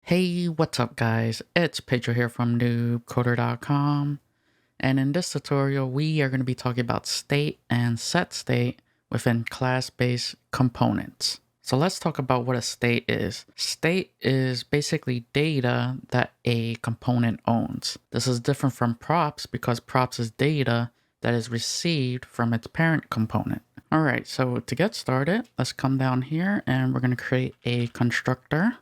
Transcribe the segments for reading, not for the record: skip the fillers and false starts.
Hey, what's up guys? It's Pedro here from noobcoder.com, and in this tutorial we are going to be talking about state and setState within class-based components. So let's talk about what a state is. State is basically data that a component owns. This is different from props because props is data that is received from its parent component. Alright, so to get started, let's come down here and we're going to create a constructor.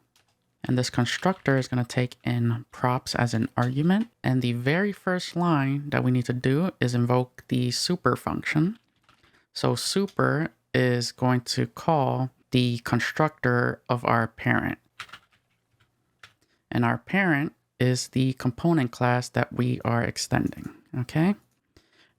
And this constructor is going to take in props as an argument. And the very first line that we need to do is invoke the super function. So super is going to call the constructor of our parent. And our parent is the component class that we are extending. Okay.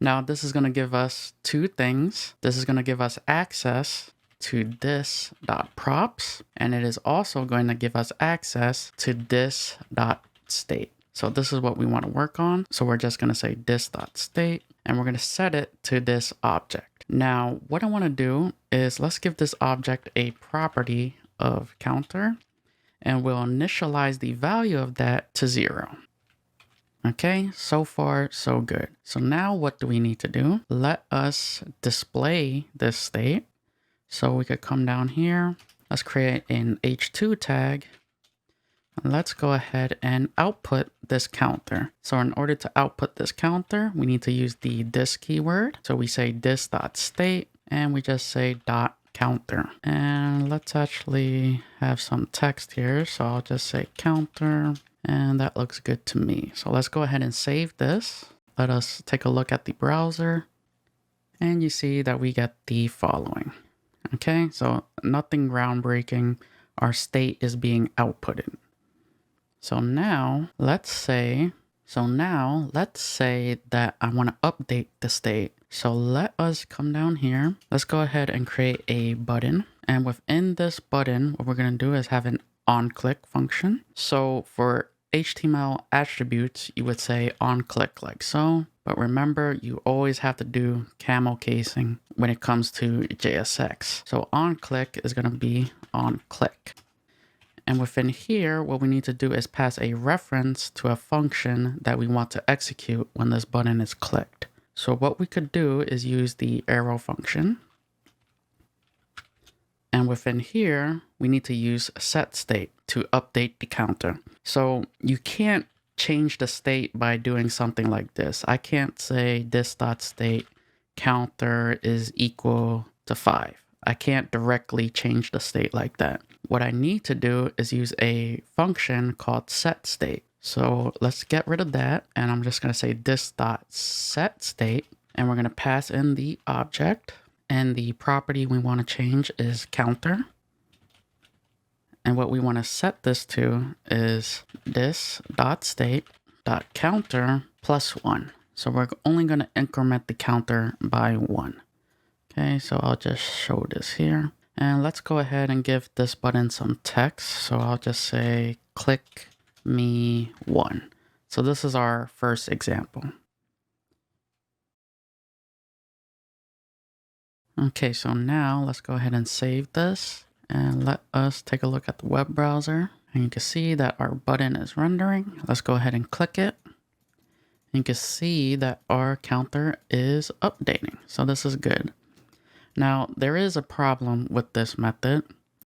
Now this is going to give us two things. This is going to give us access to this.props, and it is also going to give us access to this.state. So this is what we want to work on. So we're just going to say this.state, and we're going to set it to this object. Now, what I want to do is let's give this object a property of counter, and we'll initialize the value of that to 0. Okay, so far, so good. So now what do we need to do? Let us display this state. So we could come down here, let's create an h2 tag, and let's go ahead and output this counter. So in order to output this counter, we need to use the this keyword. So we say this.state, and we just say dot counter. And let's actually have some text here. So I'll just say counter, and that looks good to me. So let's go ahead and save this. Let us take a look at the browser, and you see that we get the following. Okay, so nothing groundbreaking. Our state is being outputted. So now let's say that I want to update the state. So let us come down here. Let's go ahead and create a button. And within this button, what we're going to do is have an onClick function. So for HTML attributes, you would say onClick like so. But remember, you always have to do camel casing when it comes to JSX. So onClick is going to be onClick. And within here, what we need to do is pass a reference to a function that we want to execute when this button is clicked. So what we could do is use the arrow function. And within here, we need to use SetState to update the counter. So you can't change the state by doing something like this. I can't say this.state counter is equal to 5. I can't directly change the state like that. What I need to do is use a function called setState. So let's get rid of that. And I'm just going to say this.setState. And we're going to pass in the object. And the property we want to change is counter. And what we want to set this to is this.state.counter plus 1. So we're only going to increment the counter by 1. Okay, so I'll just show this here. And let's go ahead and give this button some text. So I'll just say click me 1. So this is our first example. Okay, so now let's go ahead and save this. And let us take a look at the web browser. And you can see that our button is rendering. Let's go ahead and click it. And you can see that our counter is updating. So this is good. Now, there is a problem with this method.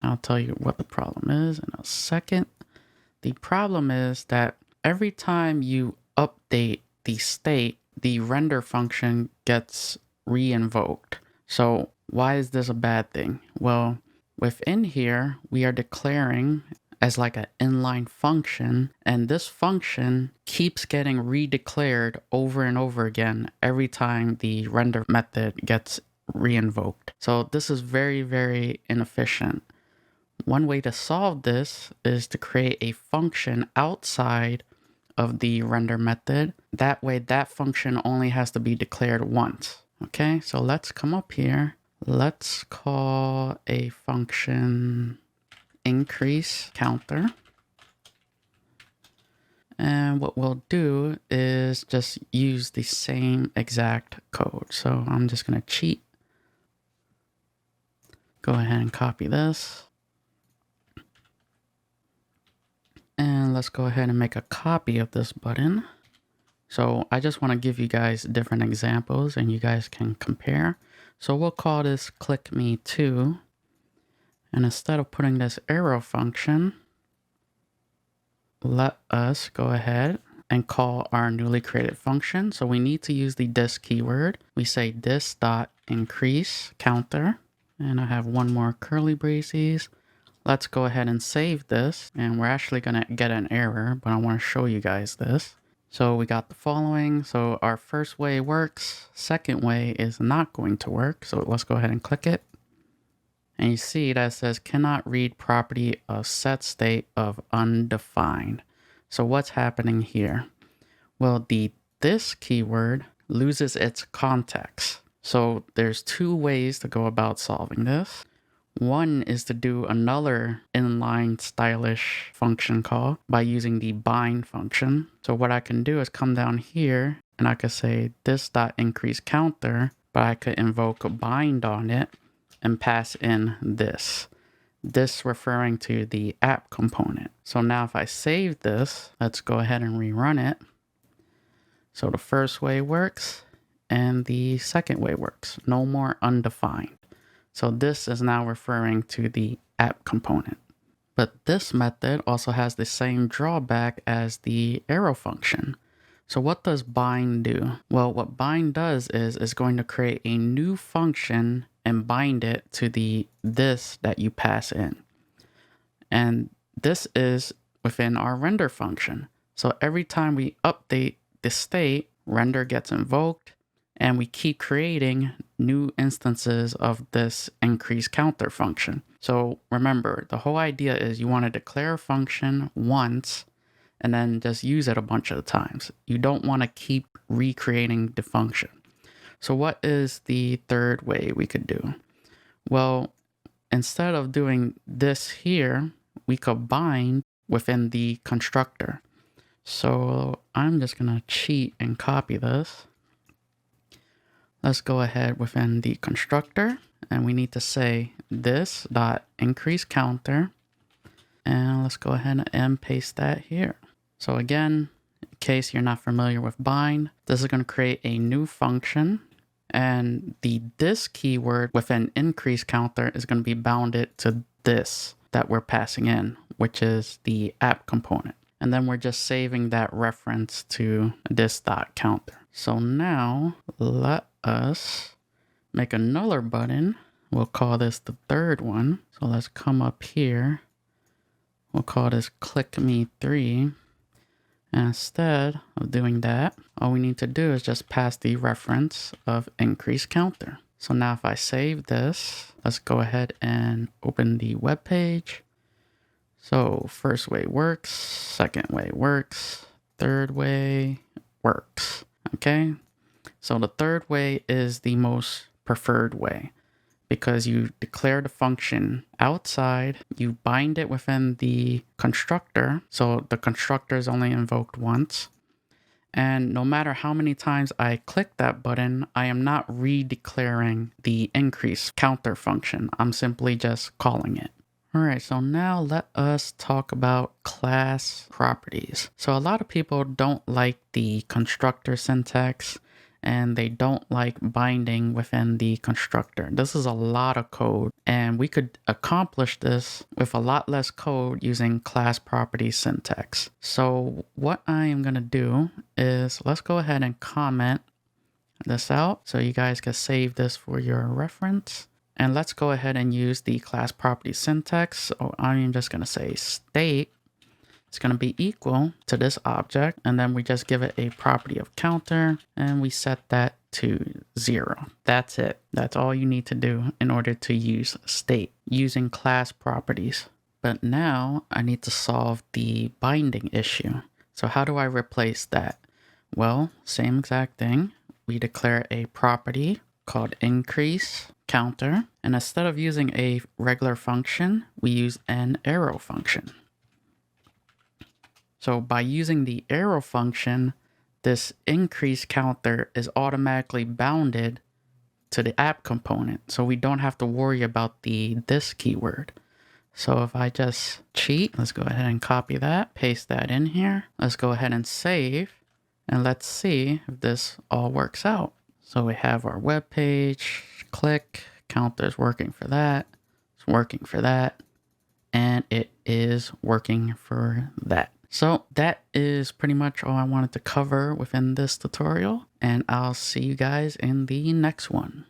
I'll tell you what the problem is in a second. The problem is that every time you update the state, the render function gets re-invoked. So why is this a bad thing? Well, within here, we are declaring as like an inline function, and this function keeps getting redeclared over and over again every time the render method gets re-invoked. So this is very, very inefficient. One way to solve this is to create a function outside of the render method. That way, that function only has to be declared once. Okay, so let's come up here. Let's call a function increase counter. And what we'll do is just use the same exact code. So I'm just going to cheat. Go ahead and copy this. let's go ahead and make a copy of this button. So I just want to give you guys different examples and you guys can compare. So we'll call this click me to, and instead of putting this arrow function, let us go ahead and call our newly created function. So we need to use the this keyword. We say this dot increase counter, and I have one more curly braces. Let's go ahead and save this, and we're actually going to get an error, but I want to show you guys this. So we got the following. So our first way works, second way is not going to work. So let's go ahead and click it. And you see that says cannot read property of set state of undefined. So what's happening here? Well, the this keyword loses its context. So there's two ways to go about solving this. One is to do another inline stylish function call by using the bind function. So what I can do is come down here and I could say this dot increase counter, but I could invoke a bind on it and pass in this referring to the app component. So now if I save this, let's go ahead and rerun it. So the first way works and the second way works. No more undefined. So this is now referring to the app component. But this method also has the same drawback as the arrow function. So what does bind do? Well, what bind does is it's going to create a new function and bind it to the this that you pass in. And this is within our render function. So every time we update the state, render gets invoked, and we keep creating new instances of this increase counter function. So remember, the whole idea is you want to declare a function once and then just use it a bunch of times. You don't want to keep recreating the function. So what is the third way we could do? Well, instead of doing this here, we could bind within the constructor. So I'm just going to cheat and copy this. Let's go ahead within the constructor, and we need to say this dot increase counter, and let's go ahead and paste that here. So again, in case you're not familiar with bind, this is going to create a new function, and the this keyword within increase counter is going to be bounded to this that we're passing in, which is the app component. And then we're just saving that reference to this dot counter. So now let us make another button. We'll call this the third one. So let's come up here. We'll call this click me 3. And instead of doing that, all we need to do is just pass the reference of increase counter. So now if I save this, let's go ahead and open the web page. So first way works, second way works, third way works. Okay, so the third way is the most preferred way because you declare the function outside, you bind it within the constructor, so the constructor is only invoked once. And no matter how many times I click that button, I am not redeclaring the increase counter function. I'm simply just calling it. All right, so now let us talk about class properties. So a lot of people don't like the constructor syntax and they don't like binding within the constructor. This is a lot of code and we could accomplish this with a lot less code using class property syntax. So what I am going to do is let's go ahead and comment this out so you guys can save this for your reference. And let's go ahead and use the class property syntax. So I'm just going to say state is going to be equal to this object. And then we just give it a property of counter and we set that to 0. That's it. That's all you need to do in order to use state using class properties. But now I need to solve the binding issue. So how do I replace that? Well, same exact thing. We declare a property called increase counter, and instead of using a regular function, we use an arrow function. So by using the arrow function, this increase counter is automatically bounded to the app component, so we don't have to worry about the this keyword. So if I just cheat, let's go ahead and copy that, paste that in here. Let's go ahead and save, and let's see if this all works out. So we have our web page, click, counter's working for that. It's working for that. And it is working for that. So that is pretty much all I wanted to cover within this tutorial, and I'll see you guys in the next one.